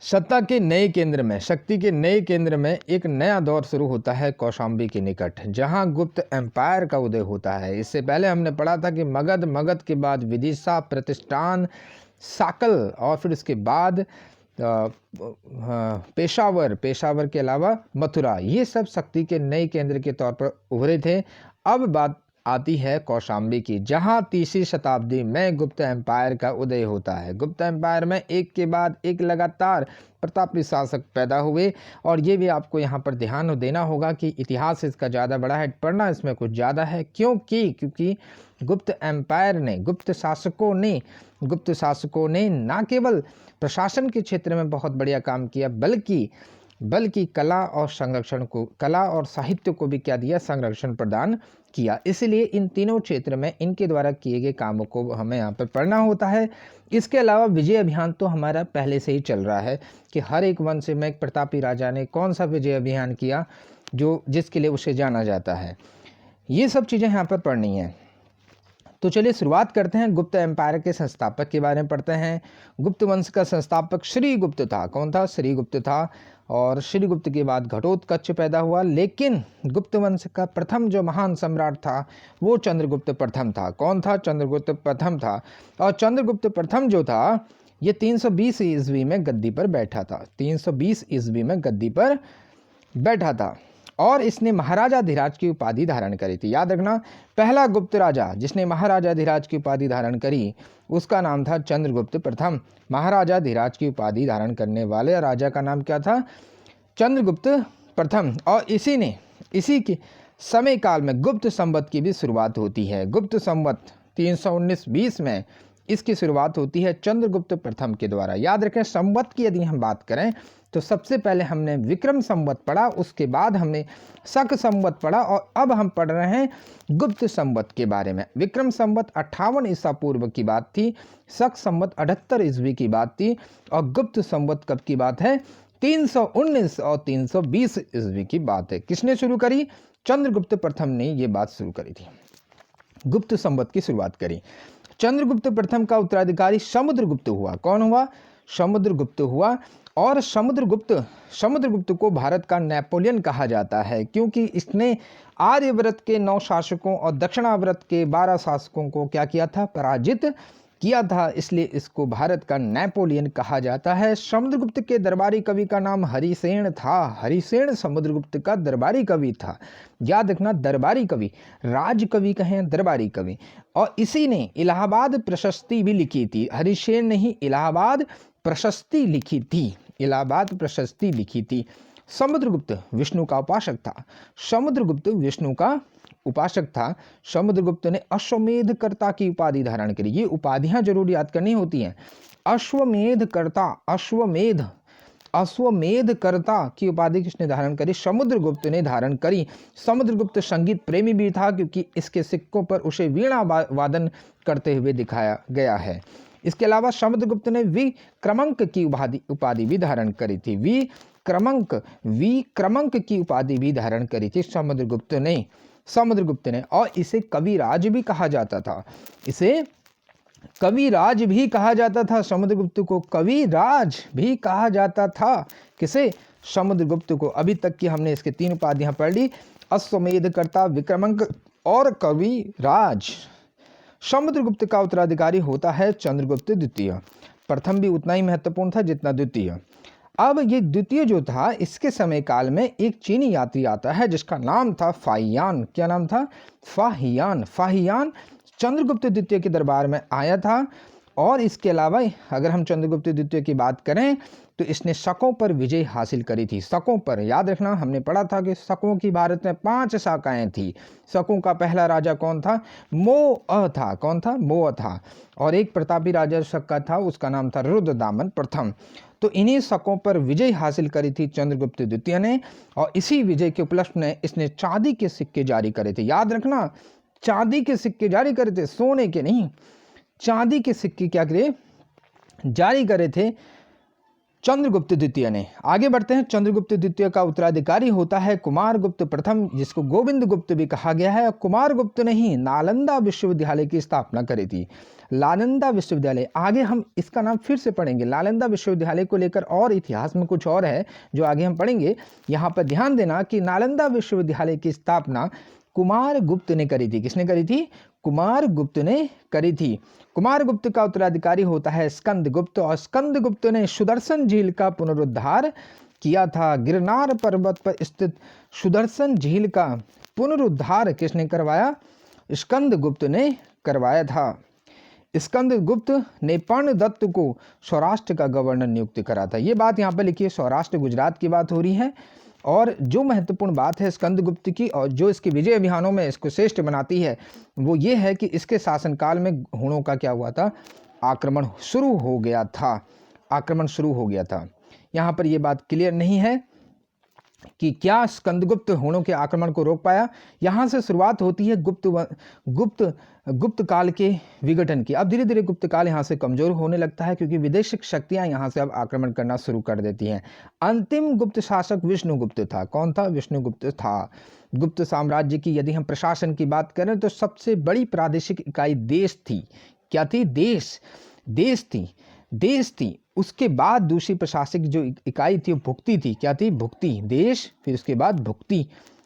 सत्ता के नए केंद्र में, शक्ति के नए केंद्र में एक नया दौर शुरू होता है कौशाम्बी के निकट, जहां गुप्त एम्पायर का उदय होता है। इससे पहले हमने पढ़ा था कि मगध, मगध के बाद विदिशा, प्रतिष्ठान, साकल और फिर इसके बाद पेशावर, पेशावर के अलावा मथुरा, ये सब शक्ति के नए केंद्र के तौर पर उभरे थे। अब बात आती है कौशाम्बी की, जहां तीसरी शताब्दी में गुप्त एम्पायर का उदय होता है। गुप्त एम्पायर में एक के बाद एक लगातार प्रतापी शासक पैदा हुए, और ये भी आपको यहाँ पर ध्यान देना होगा कि इतिहास इसका ज़्यादा बड़ा है, पढ़ना इसमें कुछ ज़्यादा है। क्योंकि गुप्त एम्पायर ने, गुप्त शासकों ने न केवल प्रशासन के क्षेत्र में बहुत बढ़िया काम किया, बल्कि कला और संरक्षण को, कला और साहित्य को भी क्या दिया, संरक्षण प्रदान किया। इसलिए इन तीनों क्षेत्र में इनके द्वारा किए गए कामों को हमें यहाँ पर पढ़ना होता है। इसके अलावा विजय अभियान तो हमारा पहले से ही चल रहा है कि हर एक वंश में एक प्रतापी राजा ने कौन सा विजय अभियान किया जिसके लिए उसे जाना जाता है। ये सब चीज़ें यहाँ पर पढ़नी है। तो चलिए शुरुआत करते हैं। गुप्त एम्पायर के संस्थापक के बारे में पढ़ते हैं। गुप्त वंश का संस्थापक श्रीगुप्त था। कौन था? श्रीगुप्त था। और श्रीगुप्त के बाद घटोत्कच पैदा हुआ, लेकिन गुप्त वंश का प्रथम जो महान सम्राट था वो चंद्रगुप्त प्रथम था। कौन था? चंद्रगुप्त प्रथम था। और चंद्रगुप्त प्रथम जो था ये 320 ईस्वी में गद्दी पर बैठा था। 320 ईस्वी में गद्दी पर बैठा था और इसने महाराजाधिराज की उपाधि धारण करी थी। याद रखना, पहला गुप्त राजा जिसने महाराजाधिराज की उपाधि धारण करी उसका नाम था चंद्रगुप्त प्रथम। महाराजाधिराज की उपाधि धारण करने वाले राजा का नाम क्या था? चंद्रगुप्त प्रथम। और इसी के समय काल में गुप्त संवत की भी शुरुआत होती है। गुप्त संवत 319-20 में इसकी शुरुआत होती है चंद्रगुप्त प्रथम के द्वारा। याद रखें, संवत की यदि हम बात करें तो सबसे पहले हमने विक्रम संवत पढ़ा, उसके बाद हमने शक संवत पढ़ा, और अब हम पढ़ रहे हैं गुप्त संवत के बारे में। विक्रम संवत 58 ईसा पूर्व की बात थी, शक संवत 78 ईस्वी की बात थी, और गुप्त संवत कब की बात है? 319 और 320 ईस्वी की बात है। किसने शुरू करी? चंद्रगुप्त प्रथम ने ये बात शुरू करी थी, गुप्त संवत की शुरुआत करी। चंद्रगुप्त प्रथम का उत्तराधिकारी समुद्रगुप्त हुआ। कौन हुआ? समुद्रगुप्त हुआ। और समुद्रगुप्त को भारत का नेपोलियन कहा जाता है, क्योंकि इसने आर्यव्रत के 9 शासकों और दक्षिणाव्रत के 12 शासकों को क्या किया था? पराजित किया था। इसलिए इसको भारत का नेपोलियन कहा जाता है। समुद्रगुप्त के दरबारी कवि का नाम हरिसेन था। हरिसेन समुद्रगुप्त का दरबारी कवि था। याद रखना, दरबारी कवि, राजकवि कहें, दरबारी कवि। और इसी ने इलाहाबाद प्रशस्ति भी लिखी थी। हरिसेन ने ही इलाहाबाद प्रशस्ति लिखी थी। इलाहाबाद प्रशस्ति लिखी थी। समुद्रगुप्त विष्णु का उपासक था। समुद्रगुप्त विष्णु का उपासक था। समुद्रगुप्त ने अश्वमेध कर्ता की उपाधि धारण करी। ये उपाधियां जरूर याद करनी होती हैं। अश्वमेध कर्ता, अश्वमेध कर्ता की उपाधि किसने धारण करी? समुद्रगुप्त ने धारण करी। समुद्रगुप्त संगीत प्रेमी भी था, क्योंकि इसके सिक्कों पर उसे वीणा वादन करते हुए दिखाया गया है। इसके अलावा समुद्रगुप्त ने विक्रमंक की उपाधि भी धारण करी थी। विक्रमंक की उपाधि भी धारण करी थी समुद्रगुप्त ने। और इसे कविराज भी कहा जाता था। इसे कविराज भी कहा जाता था। समुद्रगुप्त को कविराज भी कहा जाता था। किसे? समुद्रगुप्त को। अभी तक की हमने इसके 3 उपाधियां पढ़ ली, अश्वमेधकर्ता, विक्रमंक और कविराज। समुद्रगुप्त का उत्तराधिकारी होता है चंद्रगुप्त द्वितीय। प्रथम भी उतना ही महत्वपूर्ण था जितना द्वितीय। अब ये द्वितीय जो था, इसके समय काल में एक चीनी यात्री आता है जिसका नाम था फाहियान। क्या नाम था? फाहियान चंद्रगुप्त द्वितीय के दरबार में आया था। और इसके अलावा अगर हम चंद्रगुप्त द्वितीय की बात करें तो इसने शकों पर विजय हासिल करी थी। शकों पर, याद रखना, हमने पढ़ा था कि शकों की भारत में 5 शाखाएं थी। शकों का पहला राजा कौन था? मोअ था। कौन था? मोअ था। और एक प्रतापी राजा शक का था, उसका नाम था रुद्रदामन प्रथम। तो इन्हीं शकों पर विजय हासिल करी थी चंद्रगुप्त द्वितीय ने। और इसी विजय के उपलक्ष्य में इसने चांदी के सिक्के जारी करे थे। याद रखना, चांदी के सिक्के जारी करे थे, सोने के नहीं। चांदी के सिक्के क्या करे? जारी करे थे। चंद्रगुप्त द्वितीय ने। आगे बढ़ते हैं। चंद्रगुप्त द्वितीय का उत्तराधिकारी होता है कुमारगुप्त प्रथम, जिसको गोविंद गुप्त भी कहा गया है। कुमारगुप्त ने ही नालंदा विश्वविद्यालय की स्थापना करी थी। नालंदा विश्वविद्यालय, आगे हम इसका नाम फिर से पढ़ेंगे। नालंदा विश्वविद्यालय को लेकर और इतिहास में कुछ और है जो आगे हम पढ़ेंगे। यहाँ पर ध्यान देना कि नालंदा विश्वविद्यालय की स्थापना कुमारगुप्त ने करी थी। किसने करी थी? कुमारगुप्त ने करी थी। कुमारगुप्त का उत्तराधिकारी होता है स्कंदगुप्त, और स्कंदगुप्त ने सुदर्शन झील का पुनरुद्धार किया था। गिरनार पर्वत पर स्थित सुदर्शन झील का पुनरुद्धार किसने करवाया? स्कंदगुप्त ने करवाया था। स्कंदगुप्त ने पर्णदत्त को सौराष्ट्र का गवर्नर नियुक्त करा था। ये बात यहाँ पर लिखिए, सौराष्ट्र गुजरात की बात हो रही है। और जो महत्वपूर्ण बात है स्कंदगुप्त की और जो इसके विजय अभियानों में इसको श्रेष्ठ बनाती है वो ये है कि इसके शासनकाल में हूणों का क्या हुआ था? आक्रमण शुरू हो गया था। आक्रमण शुरू हो गया था। यहाँ पर ये बात क्लियर नहीं है कि क्या स्कंदगुप्त हूणों के आक्रमण को रोक पाया। यहाँ से शुरुआत होती है गुप्त काल के विघटन की। अब धीरे धीरे गुप्त काल यहाँ से कमजोर होने लगता है क्योंकि विदेशी शक्तियाँ यहाँ से अब आक्रमण करना शुरू कर देती हैं। अंतिम गुप्त शासक विष्णुगुप्त था। कौन था? विष्णुगुप्त था। गुप्त साम्राज्य की यदि हम प्रशासन की बात करें तो सबसे बड़ी प्रादेशिक इकाई देश थी। क्या थी? देश थी। उसके बाद दूसरी प्रशासनिक जो इकाई थी वो भुक्ति थी। क्या थी? भुक्ति। देश, फिर उसके बाद भुक्ति।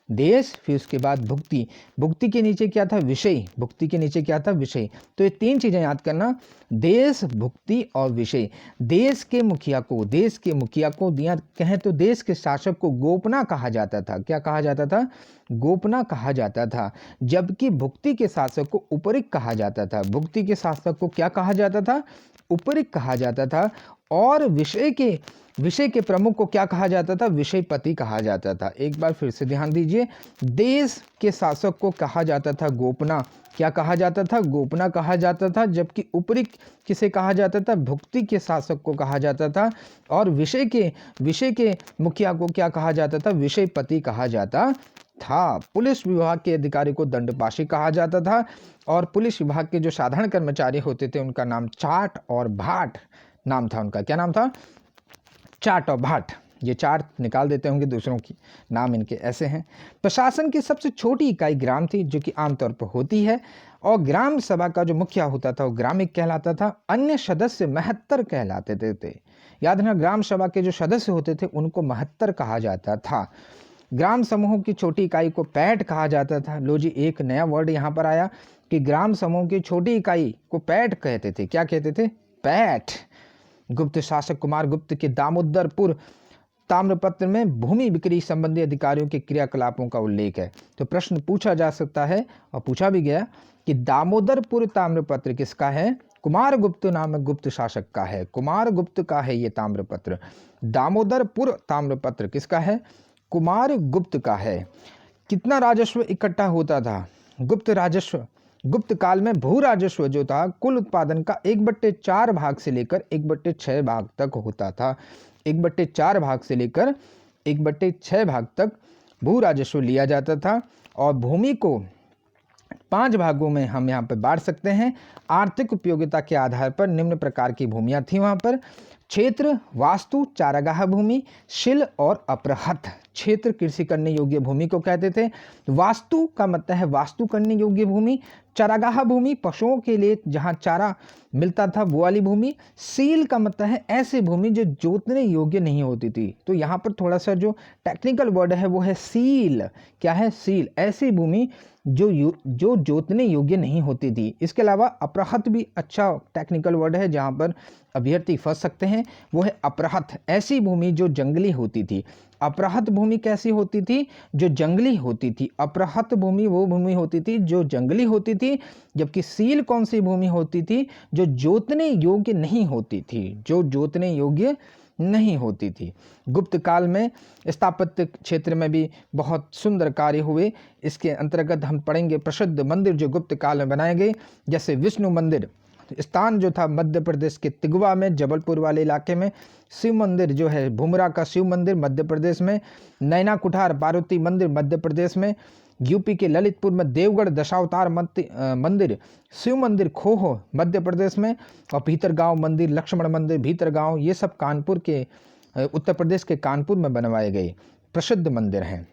देश, फिर उसके बाद भुक्ति। भुक्ति के नीचे क्या था? विषय। भुक्ति के नीचे क्या था? विषय। तो ये तीन चीजें याद करना, देश, भुक्ति और विषय। देश के मुखिया को दिया कहें तो देश के शासक को गोपना कहा जाता था। क्या कहा जाता था? गोपना कहा जाता था। जबकि भुक्ति के शासक को उपरिक कहा जाता था। भुक्ति के शासक को क्या कहा जाता था? उपरिक कहा जाता था। और विषय के प्रमुख को क्या कहा जाता था? विषयपति कहा जाता था। एक बार फिर से ध्यान दीजिए, देश के शासक को कहा जाता था गोपना। क्या कहा जाता था? गोपना कहा जाता था। जबकि उपरिक किसे कहा जाता था? भुक्ति के शासक को कहा जाता था। और विषय के मुखिया को क्या कहा जाता था? विषयपति कहा जाता था। पुलिस विभाग के अधिकारी को दंडपाशी कहा जाता था। और पुलिस विभाग के जो साधारण कर्मचारी होते थे उनका नाम चाट और भाट नाम था उनका। क्या नाम था? चाट और भाट। ये चाट निकाल देते होंगे दूसरों की, नाम इनके ऐसे हैं। प्रशासन की सबसे छोटी इकाई ग्राम थी जो कि आमतौर पर होती है। और ग्राम सभा का जो मुखिया होता था वो ग्रामिक कहलाता था। अन्य सदस्य महत्तर कहलाते थे। याद रखना, ग्राम सभा के जो सदस्य होते थे उनको महत्तर कहा जाता था। ग्राम समूह की छोटी इकाई को पैठ कहा जाता था। लो जी, एक नया वर्ड यहाँ पर आया कि ग्राम समूह की छोटी इकाई को पैठ कहते थे। क्या कहते थे? पैठ। गुप्त शासक कुमारगुप्त के दामोदरपुर ताम्रपत्र में भूमि बिक्री संबंधी अधिकारियों के क्रियाकलापों का उल्लेख है। तो प्रश्न पूछा जा सकता है और पूछा भी गया कि दामोदरपुर ताम्रपत्र किसका है? कुमारगुप्त नामक गुप्त शासक का है। कुमारगुप्त का है ये ताम्रपत्र। दामोदरपुर ताम्रपत्र किसका है? कुमारगुप्त का है। कितना राजस्व इकट्ठा होता था? गुप्त काल में भू राजस्व जो था कुल उत्पादन का 1/4 भाग से लेकर 1/6 भाग तक होता था। 1/4 भाग से लेकर 1/6 भाग तक भू राजस्व लिया जाता था। और भूमि को 5 भागों में हम यहाँ पर बांट सकते हैं। आर्थिक उपयोगिता के आधार पर निम्न प्रकार की भूमियाँ थी वहाँ पर। क्षेत्र, वास्तु, चारागाह भूमि, शिल और अपरहत। क्षेत्र कृषि करने योग्य भूमि को कहते थे। वास्तु का मतलब है वास्तु करने योग्य भूमि। चारागाह भूमि, पशुओं के लिए जहाँ चारा मिलता था वो वाली भूमि। सील का मतलब है ऐसी भूमि जो जोतने योग्य नहीं होती थी। तो यहाँ पर थोड़ा सा जो टेक्निकल वर्ड है वो है सील। क्या है? सील। ऐसी भूमि जो जोतने योग्य नहीं होती थी। इसके अलावा अपरहत भी अच्छा टेक्निकल वर्ड है जहाँ पर अभ्यर्थी फंस सकते हैं। वो है अपरहत, ऐसी भूमि जो जंगली होती थी। अपरहत भूमि कैसी होती थी? जो जंगली होती थी। अपरहत भूमि वो भूमि होती थी जो जंगली होती थी। जबकि सील कौन सी भूमि होती थी? जो जोतने योग्य नहीं होती थी। जो जोतने योग्य नहीं होती थी। गुप्त काल में स्थापत्य क्षेत्र में भी बहुत सुंदर कार्य हुए। इसके अंतर्गत हम पढ़ेंगे प्रसिद्ध मंदिर जो गुप्त काल में बनाए गए, जैसे विष्णु मंदिर स्थान जो था मध्य प्रदेश के तिगवा में, जबलपुर वाले इलाके में। शिव मंदिर जो है भुमरा का शिव मंदिर मध्य प्रदेश में। नैना कुठार पार्वती मंदिर मध्य प्रदेश में। यूपी के ललितपुर में देवगढ़ दशावतार मंदिर, शिव मंदिर खोह मध्य प्रदेश में, और भीतरगांव मंदिर, लक्ष्मण मंदिर, भीतरगांव, ये सब कानपुर के उत्तर प्रदेश के कानपुर में बनवाए गए प्रसिद्ध मंदिर हैं।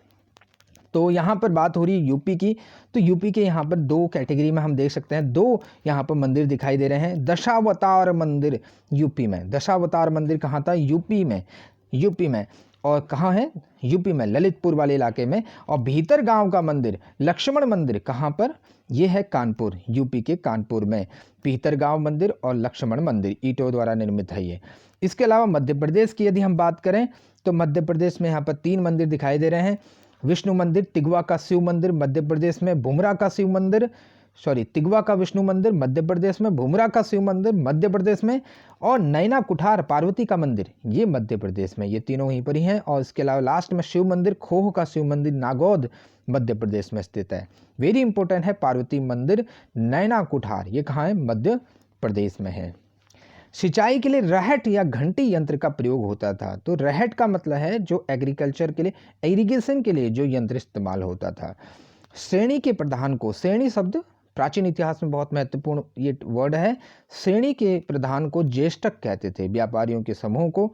तो यहाँ पर बात हो रही है यूपी की, तो यूपी के यहाँ पर दो कैटेगरी में हम देख सकते हैं, दो यहाँ पर मंदिर दिखाई दे रहे हैं। दशावतार मंदिर यूपी में, दशावतार मंदिर कहाँ था? यूपी में। और कहाँ है? यूपी में, ललितपुर वाले इलाके में। और भीतर गांव का मंदिर लक्ष्मण मंदिर कहाँ पर? ये है कानपुर, यूपी के कानपुर में भीतर गांव मंदिर और लक्ष्मण मंदिर ईंटों द्वारा निर्मित है ये। इसके अलावा मध्य प्रदेश की यदि हम बात करें तो मध्य प्रदेश में यहाँ पर 3 मंदिर दिखाई दे रहे हैं। विष्णु मंदिर, तिगवा का शिव मंदिर मध्य प्रदेश में, भुमरा का शिव मंदिर, तिगवा का विष्णु मंदिर मध्य प्रदेश में, भुमरा का शिव मंदिर मध्य प्रदेश में, और नैना कुठार पार्वती का मंदिर ये मध्य प्रदेश में। ये तीनों वहीं पर ही हैं। और इसके अलावा लास्ट में शिव मंदिर, खोह का शिव मंदिर नागौद मध्य प्रदेश में स्थित है। वेरी इंपॉर्टेंट है, पार्वती मंदिर नैना कुठार ये कहाँ है? मध्य प्रदेश में है। सिंचाई के लिए रहट या घंटी यंत्र का प्रयोग होता था। तो रहट का मतलब है जो एग्रीकल्चर के लिए, इरिगेशन के लिए जो यंत्र इस्तेमाल होता था। श्रेणी के प्रधान को, श्रेणी शब्द प्राचीन इतिहास में बहुत महत्वपूर्ण ये वर्ड है। श्रेणी के प्रधान को ज्येष्ठक कहते थे। व्यापारियों के समूह को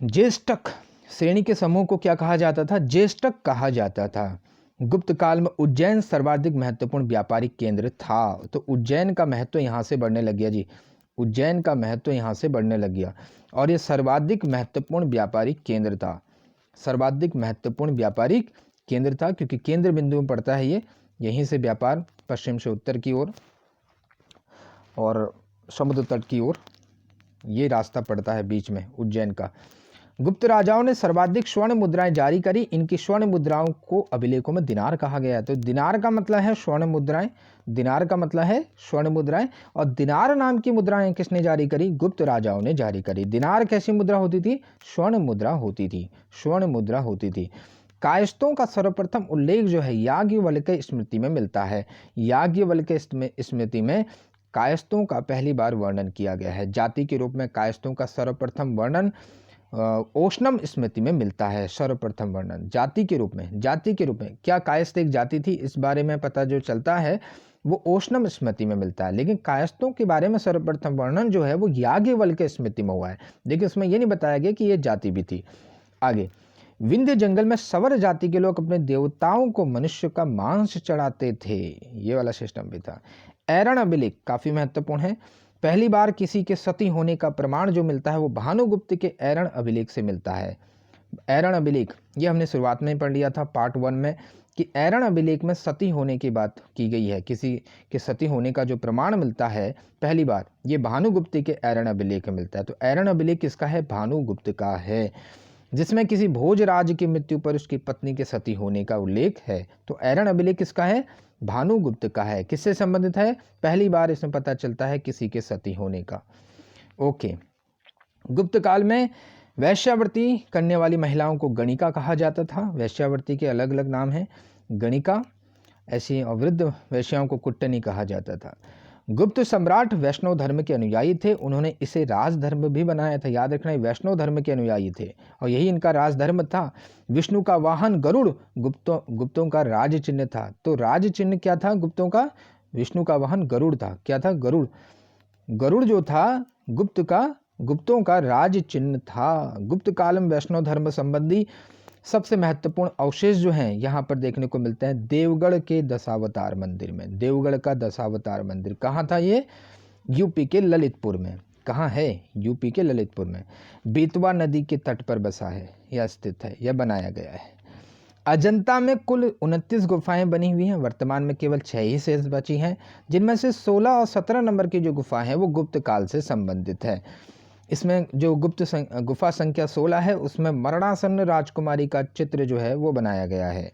ज्येष्ठक, श्रेणी के समूह को क्या कहा जाता था? ज्येष्ठक कहा जाता था। गुप्त काल में उज्जैन सर्वाधिक महत्वपूर्ण व्यापारिक केंद्र था। तो उज्जैन का महत्व यहाँ से बढ़ने लग गया जी, उज्जैन का महत्व यहाँ से बढ़ने लग गया। और ये सर्वाधिक महत्वपूर्ण व्यापारिक केंद्र था, सर्वाधिक महत्वपूर्ण व्यापारिक केंद्र था, क्योंकि केंद्र बिंदु में पड़ता है ये। यहीं से व्यापार पश्चिम से उत्तर की ओर और समुद्र तट की ओर ये रास्ता पड़ता है बीच में उज्जैन का। गुप्त राजाओं ने सर्वाधिक स्वर्ण मुद्राएं जारी करी। इनकी स्वर्ण मुद्राओं को अभिलेखों में दिनार कहा गया है। तो दिनार का मतलब है स्वर्ण मुद्राएं, दिनार का मतलब है स्वर्ण मुद्राएं। और दिनार नाम की मुद्राएं किसने जारी करी? गुप्त राजाओं ने जारी करी। दिनार कैसी मुद्रा होती थी? स्वर्ण मुद्रा होती थी, स्वर्ण मुद्रा होती थी। कायस्थों का सर्वप्रथम उल्लेख जो है याज्ञवल्क्य के स्मृति में मिलता है। याज्ञवल्क्य के स्मृति में कायस्थों का पहली बार वर्णन किया गया है। जाति के रूप में कायस्थों का सर्वप्रथम वर्णन ओशनम स्मृति में मिलता है। सर्वप्रथम वर्णन जाति के रूप में, जाति के रूप में क्या कायस्थ एक जाति थी, इस बारे में पता जो चलता है वो ओशनम स्मृति में मिलता है। लेकिन कायस्थों के बारे में सर्वप्रथम वर्णन जो है वो याज्ञवल्क्य स्मृति में हुआ है। लेकिन उसमें ये नहीं बताया गया कि ये जाति भी थी। आगे, विंध्य जंगल में सवर जाति के लोग अपने देवताओं को मनुष्य का मांस चढ़ाते थे, ये वाला सिस्टम भी था। ऐरण अभिलेख काफी महत्वपूर्ण है। पहली बार किसी के सती होने का प्रमाण जो मिलता है वो भानुगुप्त के ऐरण अभिलेख से मिलता है। ऐरण अभिलेख ये हमने शुरुआत में ही पढ़ लिया था पार्ट 1 में कि ऐरण अभिलेख में सती होने की बात की गई है। किसी के सती होने का जो प्रमाण मिलता है पहली बार ये भानुगुप्त के ऐरण अभिलेख में मिलता है। तो ऐरण अभिलेख किसका है? भानुगुप्त का है, जिसमें किसी भोजराज की मृत्यु पर उसकी पत्नी के सती होने का उल्लेख है। तो ऐरण अभिलेख किसका है? भानुगुप्त का है। किससे संबंधित है? पहली बार इसमें पता चलता है किसी के सती होने का। ओके, गुप्त काल में वैश्यावृत्ति करने वाली महिलाओं को गणिका कहा जाता था। वैश्यावृत्ति के अलग अलग नाम हैं, गणिका, ऐसी वृद्ध वैश्याओं को कुट्टनी कहा जाता था। गुप्त सम्राट वैष्णव धर्म के अनुयायी थे। उन्होंने इसे राजधर्म भी बनाया था। याद रखना, वैष्णव धर्म के अनुयायी थे और यही इनका राजधर्म था। विष्णु का वाहन गरुड़ गुप्तों का राज चिन्ह था। तो राज चिन्ह क्या था गुप्तों का? विष्णु का वाहन गरुड़ था। क्या था? गरुड़। गरुड़ जो था गुप्तों का राज चिन्ह था। गुप्त काल में वैष्णव धर्म संबंधी सबसे महत्वपूर्ण अवशेष जो हैं यहाँ पर देखने को मिलते हैं देवगढ़ के दशावतार मंदिर में। देवगढ़ का दशावतार मंदिर कहाँ था? ये यूपी के ललितपुर में। कहाँ है? यूपी के ललितपुर में। बेतवा नदी के तट पर बसा है, यह स्थित है, यह बनाया गया है। अजंता में कुल 29 गुफाएं बनी हुई हैं। वर्तमान में केवल 6 ही शेष बची हैं, जिनमें से 16 और 17 नंबर की जो गुफाएं हैं वो गुप्त काल से संबंधित है। इसमें जो गुफा संख्या 16 है उसमें मरणासन्न राजकुमारी का चित्र जो है वो बनाया गया है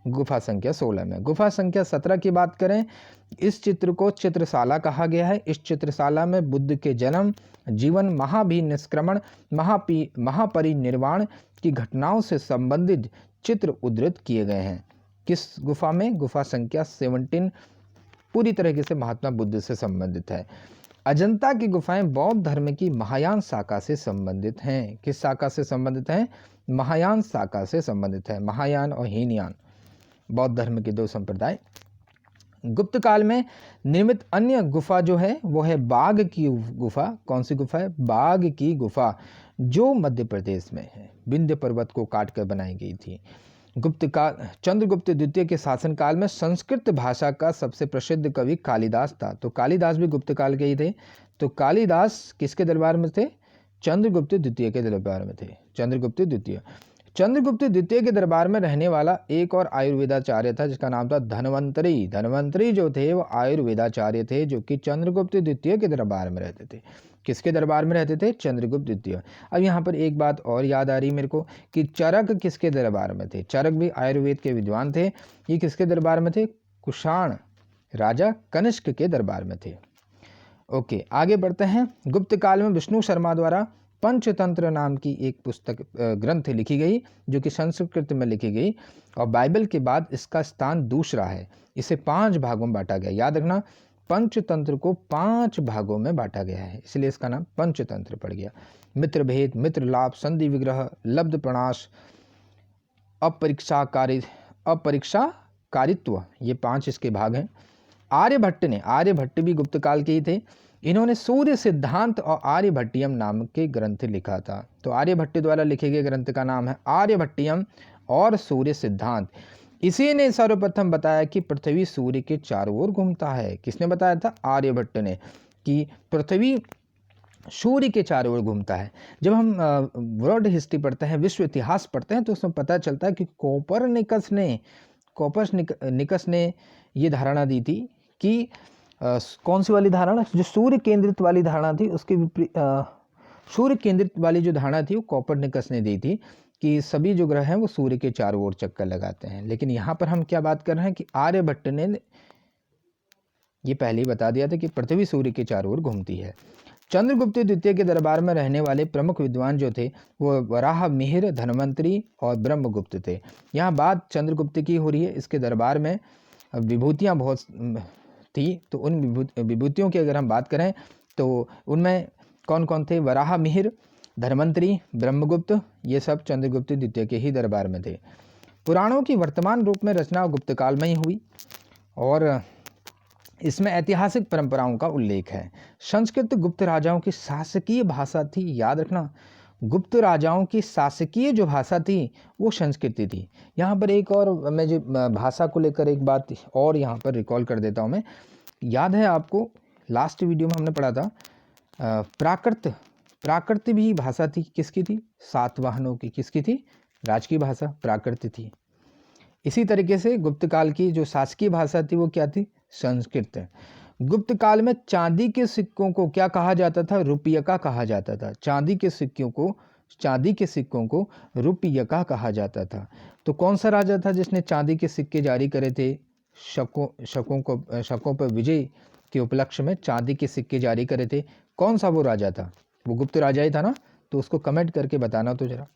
गुफा संख्या 16 में। गुफा संख्या 17 की बात करें, इस चित्र को चित्रशाला कहा गया है। इस चित्रशाला में बुद्ध के जन्म, जीवन, महाभिनिष्क्रमण, महापरिनिर्वाण की घटनाओं से संबंधित चित्र उद्धृत किए गए हैं। किस गुफा में? गुफा संख्या 17 पूरी तरीके से महात्मा बुद्ध से संबंधित है। अजंता की गुफाएं बौद्ध धर्म की महायान शाखा से संबंधित हैं। किस शाखा से संबंधित हैं? महायान शाखा से संबंधित है। महायान और हीनयान बौद्ध धर्म के दो संप्रदाय। गुप्त काल में निर्मित अन्य गुफा जो है वो है बाघ की गुफा। कौन सी गुफा है? बाघ की गुफा, जो मध्य प्रदेश में है। विंध्य पर्वत को काट कर बनाई गई थी। गुप्त काल, चंद्रगुप्त द्वितीय के शासनकाल में संस्कृत भाषा का सबसे प्रसिद्ध कवि कालिदास था। तो कालिदास भी गुप्त काल के ही थे। तो कालिदास किसके दरबार में थे? चंद्रगुप्त द्वितीय के दरबार में थे। चंद्रगुप्त द्वितीय के दरबार में रहने वाला एक और आयुर्वेदाचार्य था जिसका नाम था धन्वंतरी। धन्वंतरी जो थे वो आयुर्वेदाचार्य थे जो कि चंद्रगुप्त द्वितीय के दरबार में रहते थे। किसके दरबार में रहते थे? चंद्रगुप्त द्वितीय। अब यहाँ पर एक बात और याद आ रही मेरे को कि चरक किसके दरबार में थे? चरक भी आयुर्वेद के विद्वान थे। ये किसके दरबार में थे? कुषाण राजा कनिष्क के दरबार में थे। ओके, आगे बढ़ते हैं। गुप्त काल में विष्णु शर्मा द्वारा पंचतंत्र नाम की एक पुस्तक ग्रंथ लिखी गई जो कि संस्कृत में लिखी गई और बाइबल के बाद इसका स्थान दूसरा है। इसे 5 भागों में बांटा गया। याद रखना, पंचतंत्र को 5 भागों में बांटा गया है, इसलिए इसका नाम पंचतंत्र पड़ गया। मित्र भेद, मित्र लाभ, संधि विग्रह, लब्ध प्रणाश, अपरीक्षाकारित्व, ये 5 इसके भाग हैं। आर्यभट्ट भी गुप्त काल के ही थे। इन्होंने सूर्य सिद्धांत और आर्यभट्टियम नाम के ग्रंथ लिखा था। तो आर्यभट्ट द्वारा लिखे गए ग्रंथ का नाम है आर्यभट्टियम और सूर्य सिद्धांत। इसी ने सर्वप्रथम बताया कि पृथ्वी सूर्य के चारों ओर घूमता है। किसने बताया था? आर्यभट्ट ने, कि पृथ्वी सूर्य के चारों ओर घूमता है। जब हम वर्ल्ड हिस्ट्री पढ़ते हैं, विश्व इतिहास पढ़ते हैं, तो उसमें पता चलता है कि कोपर्निकस ने ये धारणा दी थी कि कौन सी वाली धारणा? जो सूर्य केंद्रित वाली धारणा थी, उसके विपरीत सूर्य केंद्रित वाली जो धारणा थी वो कोपर्निकस ने दी थी कि सभी जो ग्रह हैं वो सूर्य के चारों ओर चक्कर लगाते हैं। लेकिन यहाँ पर हम क्या बात कर रहे हैं कि आर्यभट्ट ने ये पहले ही बता दिया था कि पृथ्वी सूर्य के चारों ओर घूमती है। चंद्रगुप्त द्वितीय के दरबार में रहने वाले प्रमुख विद्वान जो थे वो वराह मिहिर, धन्वंतरी और ब्रह्मगुप्त थे। यहाँ बात चंद्रगुप्त की हो रही है। इसके दरबार में विभूतियाँ बहुत थी। तो उन विभूतियों की अगर हम बात करें तो उनमें कौन कौन थे? वराह मिहिर, धन्वंतरी, ब्रह्मगुप्त, ये सब चंद्रगुप्त द्वितीय के ही दरबार में थे। पुराणों की वर्तमान रूप में रचना गुप्त काल में ही हुई और इसमें ऐतिहासिक परंपराओं का उल्लेख है। संस्कृत गुप्त राजाओं की शासकीय भाषा थी। याद रखना, गुप्त राजाओं की शासकीय जो भाषा थी वो संस्कृत थी। यहाँ पर एक और मैं जो भाषा को लेकर एक बात और यहाँ पर रिकॉल कर देता हूँ मैं। याद है आपको, लास्ट वीडियो में हमने पढ़ा था प्राकृत भी भाषा थी। किसकी थी? सातवाहनों की। किसकी थी? राज की भाषा प्राकृत थी। इसी तरीके से गुप्त काल की जो शासकीय भाषा थी वो क्या थी? संस्कृत। गुप्त काल में चांदी के सिक्कों को क्या कहा जाता था? रुपयका कहा जाता था। चांदी के सिक्कों को रुपयका कहा जाता था। तो कौन सा राजा था जिसने चांदी के सिक्के जारी करे थे? शकों पर विजय के उपलक्ष्य में चांदी के सिक्के जारी करे थे। कौन सा वो राजा था? वो गुप्त राजा ही था ना? तो उसको कमेंट करके बताना तो जरा।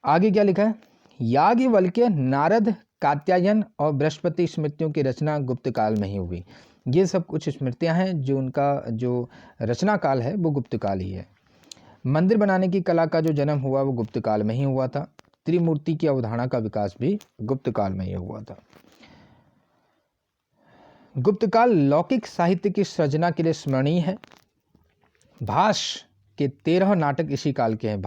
आगे क्या लिखा है? याज्ञवल्क्य, नारद, कात्यायन और बृहस्पति स्मृतियों की रचना गुप्त काल में ही हुई। ये सब कुछ स्मृतियां हैं जो उनका जो रचना काल है वो गुप्त काल ही है। मंदिर बनाने की कला का जो जन्म हुआ वो गुप्त काल में ही हुआ था। त्रिमूर्ति की अवधारणा का विकास भी गुप्त काल में ही हुआ था। गुप्त काल लौकिक साहित्य की सृजना के लिए स्मरणीय है। भास के 13 नाटक इसी काल के हैं।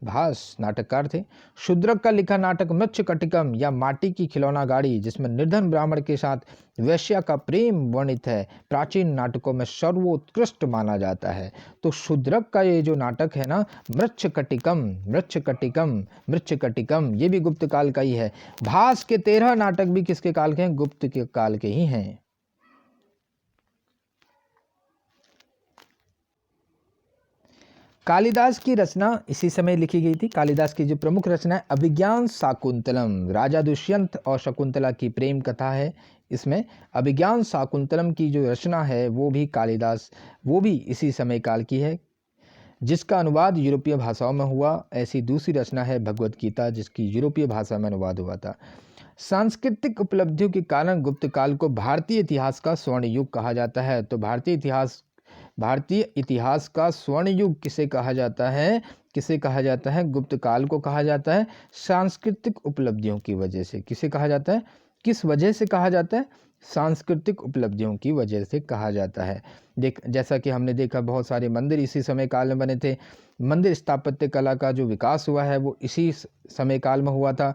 भास नाटककार थे। शूद्रक का लिखा नाटक मृच्छकटिकम या माटी की खिलौना गाड़ी, जिसमें निर्धन ब्राह्मण के साथ वैश्या का प्रेम वर्णित है, प्राचीन नाटकों में सर्वोत्कृष्ट माना जाता है। तो शूद्रक का ये जो नाटक है ना, मृच्छकटिकम, ये भी गुप्त काल का ही है। भास के 13 नाटक भी किसके काल के हैं? गुप्त के काल के ही हैं। कालिदास की रचना इसी समय लिखी गई थी। कालिदास की जो प्रमुख रचना है अभिज्ञान शाकुंतलम, राजा दुष्यंत और शकुंतला की प्रेम कथा है। इसमें अभिज्ञान शाकुंतलम की जो रचना है वो भी इसी समय काल की है, जिसका अनुवाद यूरोपीय भाषाओं में हुआ। ऐसी दूसरी रचना है भगवत गीता, जिसकी यूरोपीय भाषा में अनुवाद हुआ था। सांस्कृतिक उपलब्धियों के कारण गुप्त काल को भारतीय इतिहास का स्वर्ण युग कहा जाता है। तो भारतीय इतिहास का स्वर्ण युग किसे कहा जाता है? किसे कहा जाता है? गुप्त काल को कहा जाता है सांस्कृतिक उपलब्धियों की वजह से। किसे कहा जाता है? किस वजह से कहा जाता है? सांस्कृतिक उपलब्धियों की वजह से कहा जाता है। जैसा कि हमने देखा बहुत सारे मंदिर इसी समय काल में बने थे। मंदिर स्थापत्य कला का जो विकास हुआ है वो इसी समय काल में हुआ था।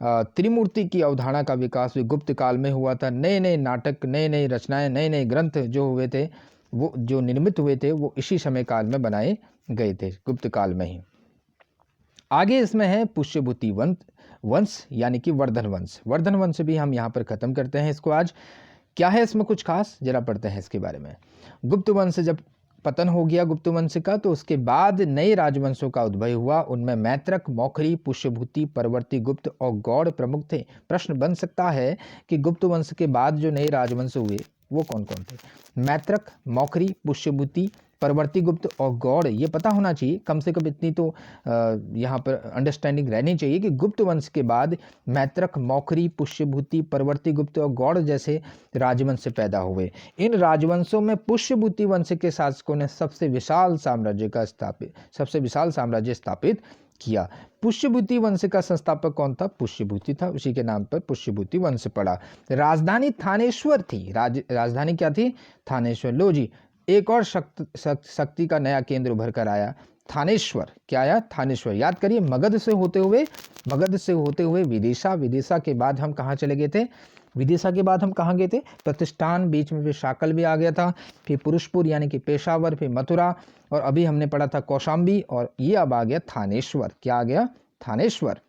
त्रिमूर्ति की अवधारणा का विकास भी गुप्त काल में हुआ था। नए नए नाटक, नए नए रचनाएं, नए नए ग्रंथ जो हुए थे, वो जो निर्मित हुए थे, वो इसी समय काल में बनाए गए थे, गुप्त काल में ही। आगे इसमें है पुष्यभूति वंश यानी कि वर्धन वंश। वर्धन वंश भी हम यहाँ पर खत्म करते हैं इसको आज। क्या है इसमें कुछ खास, जरा पढ़ते हैं इसके बारे में। गुप्त वंश जब पतन हो गया गुप्त वंश का, तो उसके बाद नए राजवंशों का उद्भव हुआ। उनमें मैत्रक, मौखरी, पुष्यभूति, परवर्ती गुप्त और गौड़ प्रमुख थे। प्रश्न बन सकता है कि गुप्त वंश के बाद जो नए राजवंश हुए वो कौन कौन थे? मैत्रक, मौखरी, पुष्यभूति, परवर्ती गुप्त और गौड़, ये पता होना चाहिए। कम से कम इतनी तो यहाँ पर अंडरस्टैंडिंग रहनी चाहिए कि गुप्त वंश के बाद मैत्रक, मौखरी, पुष्यभूति, परवर्ती गुप्त और गौड़ जैसे राजवंश पैदा हुए। इन राजवंशों में पुष्यभूति वंश के शासकों ने सबसे विशाल साम्राज्य स्थापित किया। पुष्यभूति वंश का संस्थापक कौन था? पुष्यभूति था, उसी के नाम पर पुष्यभूति वंश पड़ा। राजधानी थानेश्वर थी। राजधानी क्या थी? थानेश्वर। लो जी, एक और शक्ति का नया केंद्र उभर कर आया, थानेश्वर। क्या आया? थानेश्वर। याद करिए, मगध से होते हुए विदिशा। विदिशा के बाद हम कहाँ चले गए थे? विदिशा के बाद हम कहाँ गए थे? प्रतिष्ठान, बीच में फिर शाकल भी आ गया था, फिर पुरुषपुर यानी कि पेशावर, फिर मथुरा, और अभी हमने पढ़ा था कौशाम्बी, और ये अब आ गया थानेश्वर। क्या आ गया? थानेश्वर।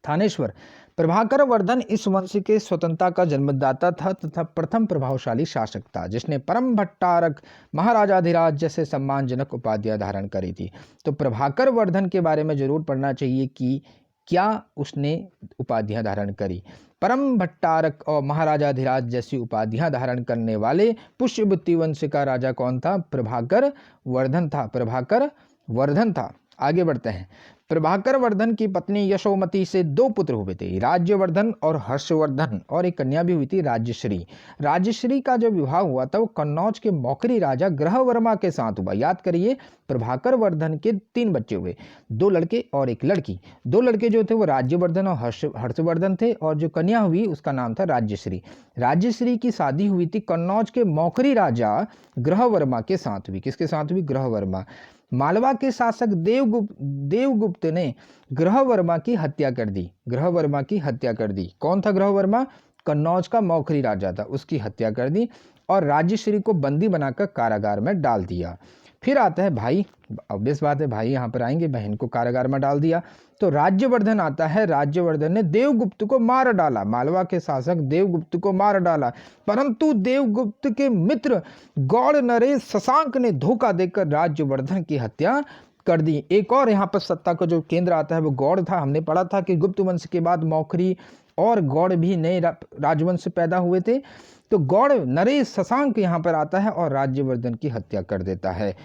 थानेश्वर। प्रभाकर वर्धन इस वंश के स्वतंत्रता का जन्मदाता था तथा प्रथम प्रभावशाली शासक था, जिसने परम भट्टारक, महाराजाधिराज जैसे सम्मानजनक उपाधियां धारण करी थी। तो प्रभाकर वर्धन के बारे में जरूर पढ़ना चाहिए कि क्या उसने उपाधियां धारण करी। परम भट्टारक और महाराजाधिराज जैसी उपाधियां धारण करने वाले पुष्यभूति वंश का राजा कौन था? प्रभाकर वर्धन था। प्रभाकर वर्धन था। आगे बढ़ते हैं। प्रभाकर वर्धन की पत्नी यशोमती से 2 पुत्र हुए थे, राज्यवर्धन और हर्षवर्धन, और एक कन्या भी हुई थी, राज्यश्री। राज्यश्री का जो विवाह हुआ था वो कन्नौज के मौखरी राजा ग्रहवर्मा के साथ हुआ। याद करिए, प्रभाकर वर्धन के 3 बच्चे हुए, 2 लड़के और 1 लड़की। 2 लड़के जो थे वो राज्यवर्धन और हर्षवर्धन थे, और जो कन्या हुई उसका नाम था राज्यश्री। राज्यश्री की शादी हुई थी कन्नौज के मौखरी राजा ग्रहवर्मा के साथ हुई। किसके साथ हुई? ग्रहवर्मा। मालवा के शासक देवगुप्त ने ग्रहवर्मा की हत्या कर दी। ग्रहवर्मा की हत्या कर दी। कौन था ग्रहवर्मा? कन्नौज का मौखरी राजा था, उसकी हत्या कर दी और राज्यश्री को बंदी बनाकर कारागार में डाल दिया। फिर आता है भाई, ऑब्वियस बात है, भाई यहाँ पर आएंगे, बहन को कारागार में डाल दिया। तो राज्यवर्धन आता है, राज्यवर्धन ने देवगुप्त को मार डाला। मालवा के शासक देवगुप्त को मार डाला, परंतु देवगुप्त के मित्र गौड़ नरेश शशांक ने धोखा देकर राज्यवर्धन की हत्या कर दी। एक और यहाँ पर सत्ता का जो केंद्र आता है वो गौड़ था। हमने पढ़ा था कि गुप्त वंश के बाद मौखरी और गौड़ भी नए राजवंश पैदा हुए थे। तो गौड़ नरेश शशांक यहाँ पर आता है और राज्यवर्धन की हत्या कर देता है।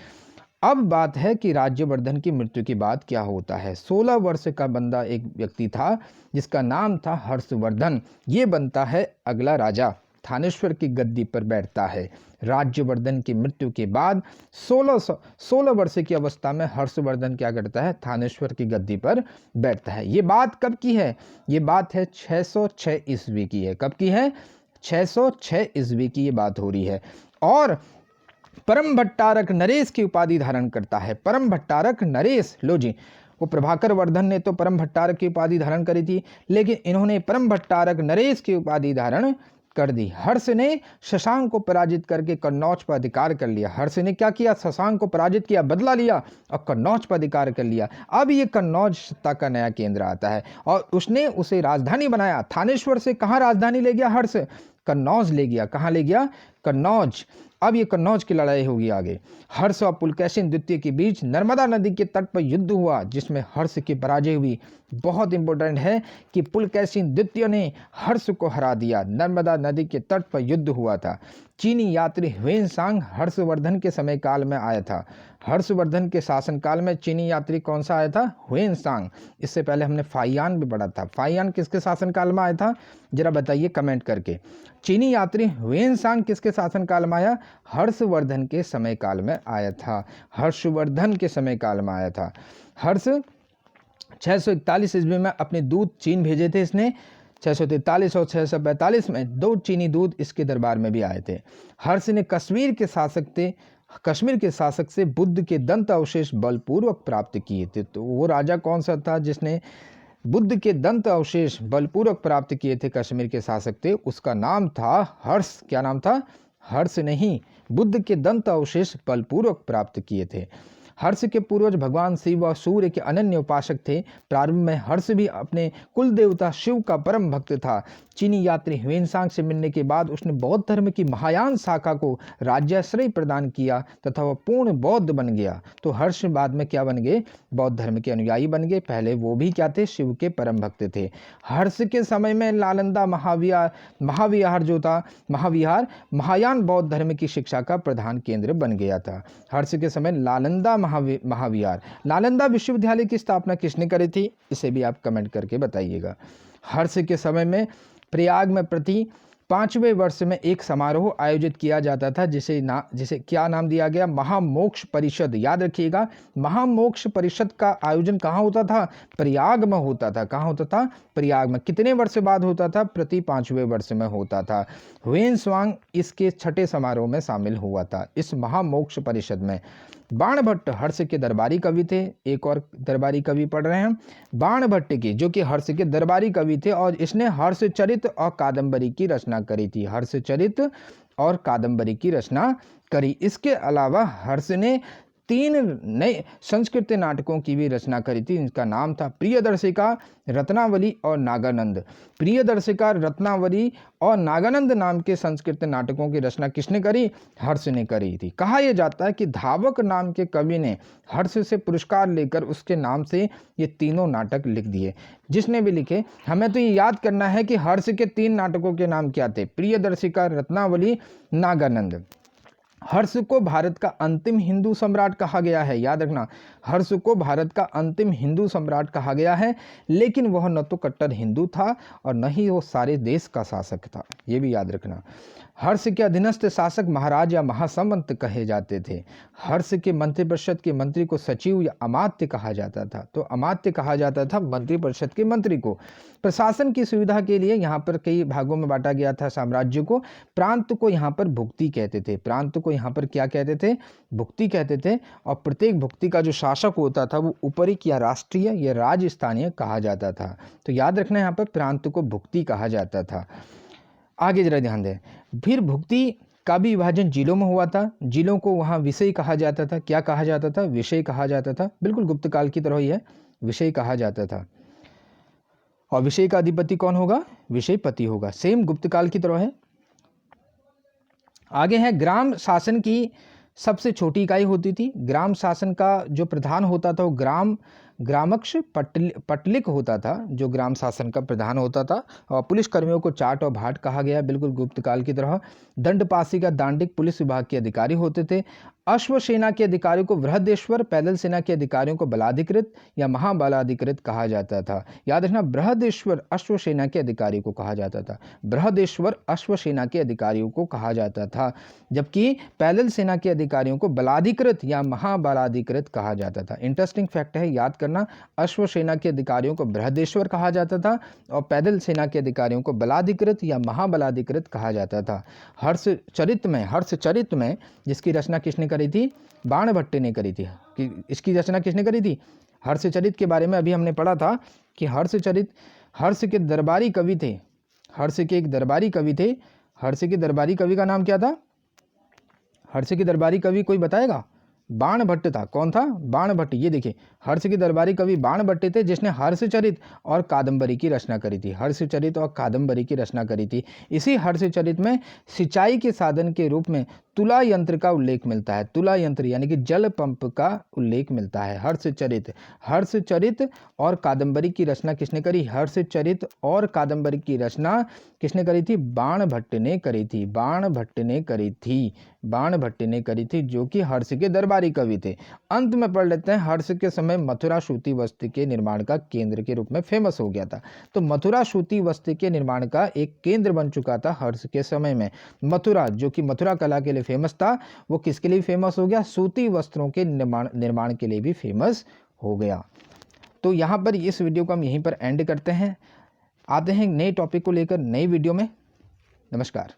अब बात है कि राज्यवर्धन की मृत्यु के बाद क्या होता है। 16 वर्ष का बंदा एक व्यक्ति था जिसका नाम था हर्षवर्धन। ये बनता है अगला राजा, थानेश्वर की गद्दी पर बैठता है। राज्यवर्धन की मृत्यु के बाद 16 वर्ष की अवस्था में हर्षवर्धन क्या करता है? थानेश्वर की गद्दी पर बैठता है। ये बात कब की है? ये बात है 606 ईस्वी की है। कब की है? 606 ईस्वी की ये बात हो रही है। और परम भट्टारक नरेश की उपाधि धारण करता है। परम भट्टारक नरेश, लो जी, वो प्रभाकर वर्धन ने तो परम भट्टारक की उपाधि धारण करी थी, लेकिन इन्होंने परम भट्टारक नरेश की उपाधि धारण कर दी। हर्ष ने शशांक को पराजित करके कन्नौज पर अधिकार कर लिया। हर्ष ने क्या किया? शशांक को पराजित किया, बदला लिया और कन्नौज पर अधिकार कर लिया। अब ये कन्नौज सत्ता का नया केंद्र आता है और उसने उसे राजधानी बनाया। थानेश्वर से कहाँ राजधानी ले गया? हर्ष कन्नौज ले गया। कहाँ ले गया? कन्नौज। अब ये कन्नौज की लड़ाई होगी आगे। हर्ष और पुलकेशिन द्वितीय के बीच नर्मदा नदी के तट पर युद्ध हुआ जिसमें हर्ष की पराजय हुई। बहुत इंपॉर्टेंट है कि पुलकेशिन द्वितीय ने हर्ष को हरा दिया। नर्मदा नदी के तट पर युद्ध हुआ था। चीनी यात्री ह्वेनसांग हर्षवर्धन के समय काल में आया था। हर्षवर्धन के शासनकाल में चीनी यात्री कौन सा आया था? ह्वेनसांग। इससे पहले हमने फाइयान भी पढ़ा था। फाइयान किसके शासनकाल में आया था? जरा बताइए कमेंट करके। चीनी यात्री ह्वेनसांग किसके शासनकाल में आया? हर्षवर्धन के समय काल में आया था। हर्षवर्धन के समय काल में आया था। हर्ष 641 ईस्वी में अपने दूत चीन भेजे थे इसने। 643 और 645 में 2 चीनी दूत इसके दरबार में भी आए थे। हर्ष ने कश्मीर के शासक से बुद्ध के दंत अवशेष बलपूर्वक प्राप्त किए थे। तो वो राजा कौन सा था जिसने बुद्ध के दंत अवशेष बलपूर्वक प्राप्त किए थे? कश्मीर के शासक थे, उसका नाम था हर्ष। क्या नाम था? हर्ष नहीं, बुद्ध के दंत अवशेष बलपूर्वक प्राप्त किए थे। हर्ष के पूर्वज भगवान शिव और सूर्य के अनन्य उपासक थे। प्रारंभ में हर्ष भी अपने कुल देवता शिव का परम भक्त था। चीनी यात्री ह्वेनसांग से मिलने के बाद उसने बौद्ध धर्म की महायान शाखा को राज्याश्रय प्रदान किया तथा वह पूर्ण बौद्ध बन गया। तो हर्ष बाद में क्या बन गए? बौद्ध धर्म के अनुयायी बन गए। पहले वो भी क्या थे? शिव के परम भक्त थे। हर्ष के समय में नालंदा महाविहार जो था, महायान बौद्ध धर्म की शिक्षा का प्रधान केंद्र बन गया था। हर्ष के समय नालंदा विश्वविद्यालय की स्थापना किसने करी थी? इसे भी आप कमेंट करके बताइएगा। हर्ष के समय में प्रयाग में प्रति 5वें वर्ष में एक समारोह आयोजित किया जाता था जिसे क्या नाम दिया गया? महामोक्ष परिषद। याद रखिएगा, महामोक्ष परिषद का आयोजन कहाँ होता था? प्रयाग में होता था। कहाँ होता था? प्रयाग में। कितने वर्ष बाद होता था? प्रति 5वें वर्ष में होता था। ह्वेनसांग इसके 6ठे समारोह में शामिल हुआ था, इस महामोक्ष परिषद में। बाणभट्ट हर्ष के दरबारी कवि थे। एक और दरबारी कवि पढ़ रहे हैं, बाणभट्ट की, जो कि हर्ष के दरबारी कवि थे और इसने हर्षचरित और कादंबरी की रचना करी थी। हर्षचरित और कादंबरी की रचना करी। इसके अलावा हर्ष ने 3 नए संस्कृत नाटकों की भी रचना करी थी। इनका नाम था प्रियदर्शिका, रत्नावली और नागानंद। प्रियदर्शिका, रत्नावली और नागानंद नाम के संस्कृत नाटकों की रचना किसने करी? हर्ष ने करी थी। कहा यह जाता है कि धावक नाम के कवि ने हर्ष से पुरस्कार लेकर उसके नाम से ये तीनों नाटक लिख दिए। जिसने भी लिखे, हमें तो ये याद करना है कि हर्ष के 3 नाटकों के नाम क्या थे? प्रियदर्शिका, रत्नावली, नागानंद। हर्ष को भारत का अंतिम हिंदू सम्राट कहा गया है। याद रखना, हर्ष को भारत का अंतिम हिंदू सम्राट कहा गया है, लेकिन वह न तो कट्टर हिंदू था और न ही वो सारे देश का शासक था। ये भी याद रखना। हर्ष के अधीनस्थ शासक महाराज या महासामंत कहे जाते थे। हर्ष के मंत्रिपरिषद के मंत्री को सचिव या अमात्य कहा जाता था। तो अमात्य कहा जाता था मंत्रिपरिषद के मंत्री को। प्रशासन की सुविधा के लिए यहाँ पर कई भागों में बांटा गया था साम्राज्य को। प्रांत को यहाँ पर भुक्ति कहते थे। प्रांत को यहाँ पर क्या कहते थे? भुक्ति कहते थे। और प्रत्येक भुक्ति का जो शासक होता था वो ऊपरी या राष्ट्रीय या राज्य स्थानीय कहा जाता था। तो याद रखना, यहाँ पर प्रांत को भुक्ति कहा जाता था। आगे जरा ध्यान दें। फिर भुक्ति का भी विभाजन जिलों में हुआ था। जिलों को वहाँ विषय कहा जाता था। क्या कहा जाता था? विषय कहा जाता था। बिल्कुल गुप्त काल की तरह ही है, विषय कहा जाता था। और विषय का अधिपति कौन होगा? विषयपति होगा। सेम गुप्त काल की तरह है। आगे है, ग्राम शासन की सबसे छोटी इकाई होती थी। ग्राम शासन का जो प्रधान होता था वो ग्रामक्ष पटलिक होता था, जो ग्राम शासन का प्रधान होता था। और पुलिस कर्मियों को चाट और भाट कहा गया, बिल्कुल गुप्त काल की तरह। दंडपाशिका दांडिक पुलिस विभाग के अधिकारी होते थे। अश्व सेना के अधिकारियों को बृहदेश्वर, पैदल सेना के अधिकारियों को बलाधिकृत या महाबलाधिकृत कहा जाता था। याद रखना, बृहदेश्वर अश्व सेना के अधिकारी को कहा जाता था। बृहदेश्वर अश्व सेना के अधिकारियों को कहा जाता था, जबकि पैदल सेना के अधिकारियों को बलाधिकृत या महाबलाधिकृत कहा जाता था। इंटरेस्टिंग फैक्ट है, याद करना। अश्व सेना के अधिकारियों को बृहदेश्वर कहा जाता था और पैदल सेना के अधिकारियों को बलाधिकृत या महाबलाधिकृत कहा जाता था। हर्षचरित में जिसकी रचना किसने करी थी? बाणभट्ट ने करी थी। कि इसकी रचना किसने करी थी? हर्षचरित के बारे में अभी हमने पढ़ा था कि हर्ष के दरबारी कवि थे। हर्ष के एक दरबारी कवि थे। हर्ष के दरबारी कवि का नाम क्या था? हर्ष के दरबारी कवि कोई बताएगा? बाणभट्ट था। कौन था? बाणभट्ट। ये देखिए, हर्ष के दरबारी कवि बाणभट्ट थे, जिसने हर्षचरित और कादंबरी की रचना करी थी। हर्षचरित और कादंबरी की रचना करी थी। इसी हर्षचरित में सिंचाई के साधन के रूप में तुला यंत्र का उल्लेख मिलता है। तुला यंत्र यानी कि जल पंप का उल्लेख मिलता है। हर्षचरित और कादंबरी की रचना किसने करी? हर्षचरित और कादंबरी की रचना किसने करी थी? बाणभट्ट ने करी थी। बाणभट्ट ने करी थी, जो कि हर्ष के दरबारी व्यापारी कवि थे। अंत में पढ़ लेते हैं, हर्ष के समय मथुरा सूती वस्त्र के निर्माण का केंद्र के रूप में फेमस हो गया था। तो मथुरा सूती वस्त्र के निर्माण का एक केंद्र बन चुका था हर्ष के समय में। मथुरा, जो कि मथुरा कला के लिए फेमस था, वो किसके लिए फेमस हो गया? सूती वस्त्रों के निर्माण के लिए भी फेमस हो गया। तो यहाँ पर इस वीडियो को हम यहीं पर एंड करते हैं। आते हैं नए टॉपिक को लेकर नई वीडियो में। नमस्कार।